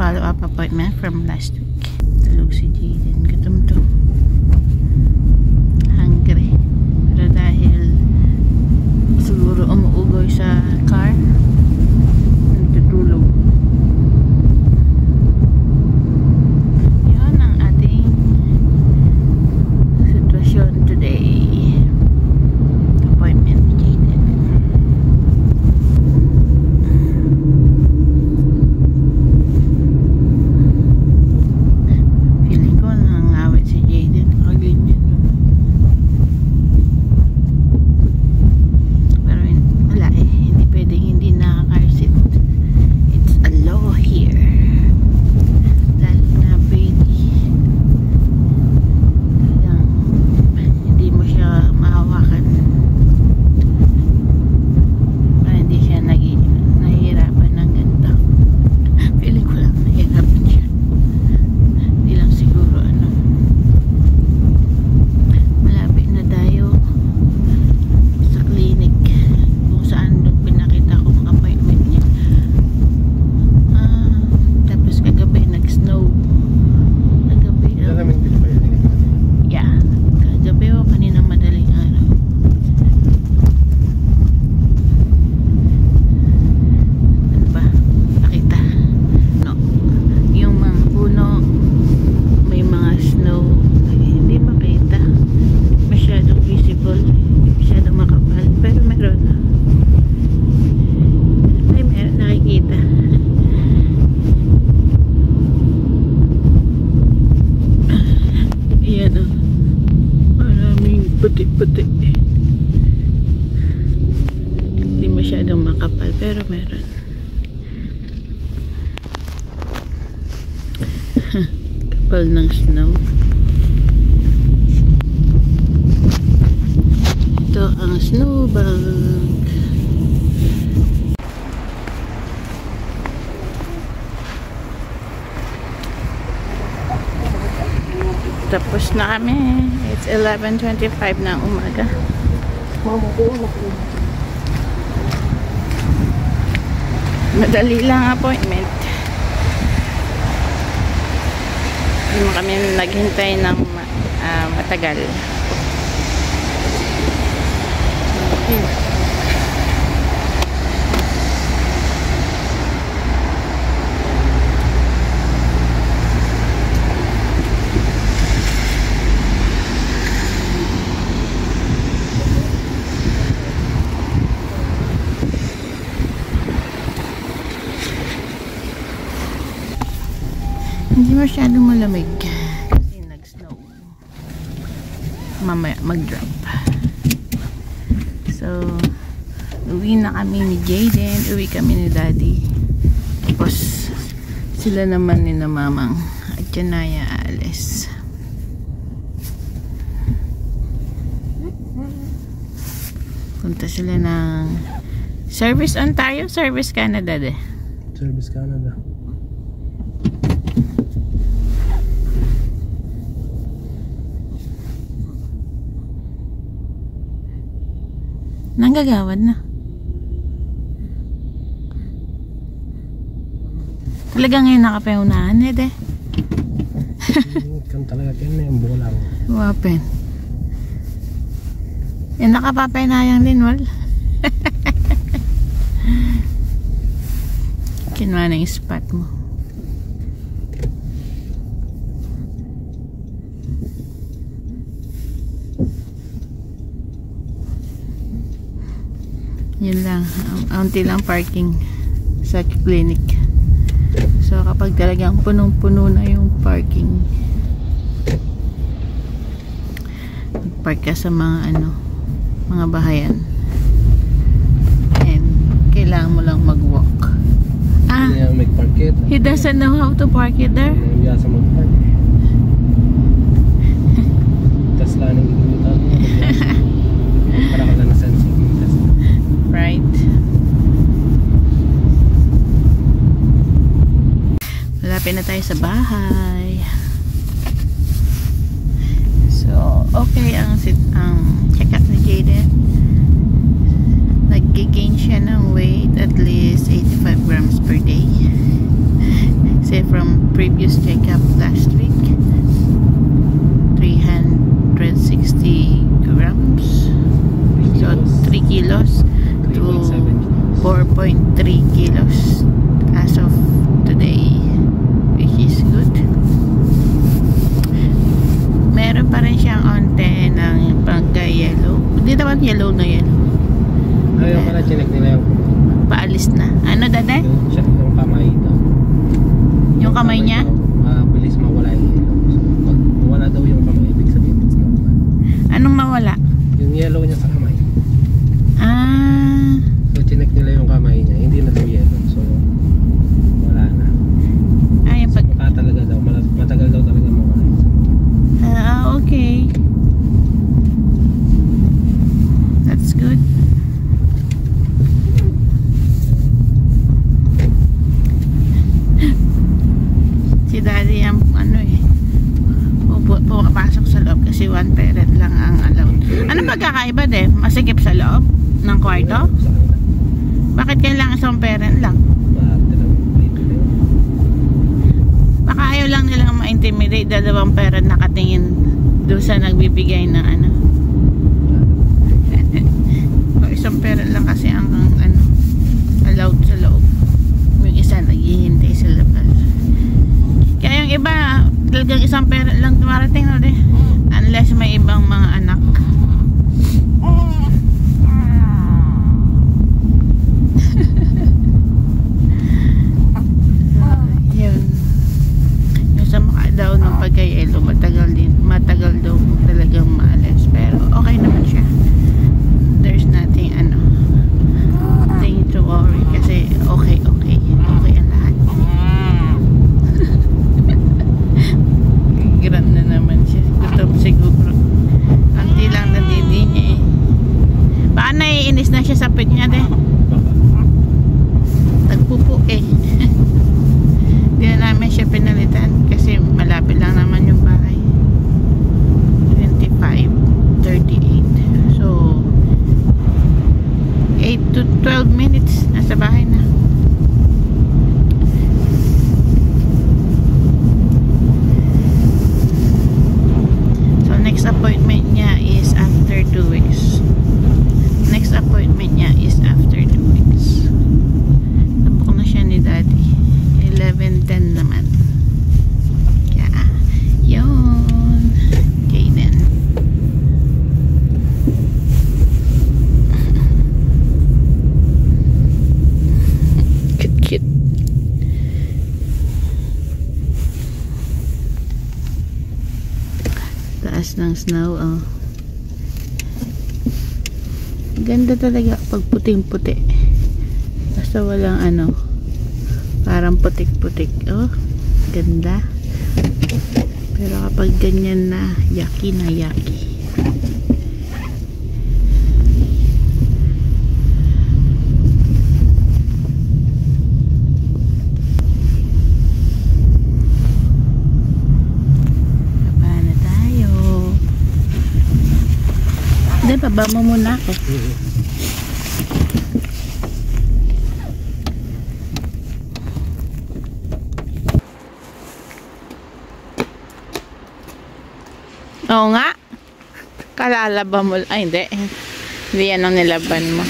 follow-up appointment from last week. Tulog si Jaden. Gutom to. Hungry. Pero dahil siguro umuugoy sa car, nagtutulog. Yan ang ating sitwasyon today. Appointment ni Jaden. Feeling ko nangangawit si Jaden. Kaganyan. Pero wala eh. Hindi pwedeng hindi naka-car seat. It's a law here. Lalo na baby. Talagang hindi mo siya mahawakan. Para hindi siya nahihirapan ng ganito. Feeling ko lang nahihirapan siya. Hindi lang siguro malapit na tayo sa clinic kung saan nung pinakita kong appointment niya. Tapos kagabi nag-snow. Kagabi yeah, kagabi o kaninang madaling araw. Ano ba? Nakita? No. Yung mga puno, may mga snow. Hindi makita. Masyadong visible. Masyadong makapal. Pero meron na. Ay, meron nakikita. Ayan o. Maraming puti-puti. Hindi masyadong makapal. Pero meron. Kapal ng snow. Ito ang snowbank. Tapos na kami. It's 11:25 ng umaga. Madali lang appointment. Hindi mo kami naghintay ng matagal. Hindi masyadong malamig kasi nag-snow. Mamaya mag-drop. So uwi na kami ni Jaden, uwi kami ni Daddy. Tapos sila naman ni na Mamang at Janaya aalis. Punta sila ng Service Ontario, Service Canada de. Service Canada. Nanggagawad na. Talaga ngayon nakapahunahan eh de. Kan talaga kin yung bulang. Wapen. Yan nakapapay na yung linwal. Kinuha na yung spot mo. Yun lang. Auntie lang parking sa clinic. So kapag talagang punong-puno na yung parking, park ka sa mga mga bahayan. And kailangan mo lang mag-walk. Yeah, mag-park it. He doesn't know how to park it there. Yeah, sa mag-park. Tesla nang ginulitan. Para ka na sense ng Tesla. Right. Malapit na tayo sa bahay. So, okay ang check-up ni Jaden. Nag-gain siya ng weight at least 85 grams per day. Kasi from daw ang yellow na yan. Ayaw pala, chinek nila yung Paalis na. Ano, dada? yung kamay daw. Yung kamay niya? Mabilis mawala yung yellow. So, pag mawala daw yung kamay, ibig sabihin it's normal. Anong mawala? Yung yellow niya sa kamay. Ah. So, chinek nila yung kamay niya, hindi na daw yellow. So, wala na. Ay, So, baka talaga daw, matagal daw talaga mawala. Okay. That's good. Si daddy ang pumapasok sa loob kasi one parent lang ang allowed. Ano pagkakaiba din? Masikip sa loob ng kwarto? Sa kanila. Bakit kailangan isang parent lang? Baka ayaw lang nilang ma-intimidate, dalawang parent nakatingin doon sa nagbibigay ng ano. O isang parent lang kasi ang allowed sa loob. Yung isa naghihintay sa labas. Kaya yung iba, talagang isang parent lang dumarating, no, de? Unless may ibang mga anak. Yun. Yung sa mukha daw ng pagkayelo, matagal daw talagang maalis. Pero okay naman siya. There's nothing, thing to worry. Kasi okay ang lahat. Grand na naman siya. Gutom siguro. Kanti lang nadidi niya eh. Baka naiinis na siya sa pet niya, de. Tagpupo eh. Hindi na namin siya pinalitan kasi malapit lang naman yung bahay. 25, 38. So 8 to 12 minutes nasa bahay na. So next appointment niya is after 2 weeks. Next appointment niya is after 2 weeks. Nabuk na siya ni daddy. 11:10 naman. Kaya yun. Okay then. Cute. Taas ng snow, oh. Ganda talaga pag puting-puti. Basta walang parang putik-putik. Oh, ganda. Pero kapag ganyan na, yaki na yaki. Baba na tayo. Hindi, baba mo muna ako. Oo nga. Kalalaba mo. Ay, hindi. Hindi yan ang nilaban mo.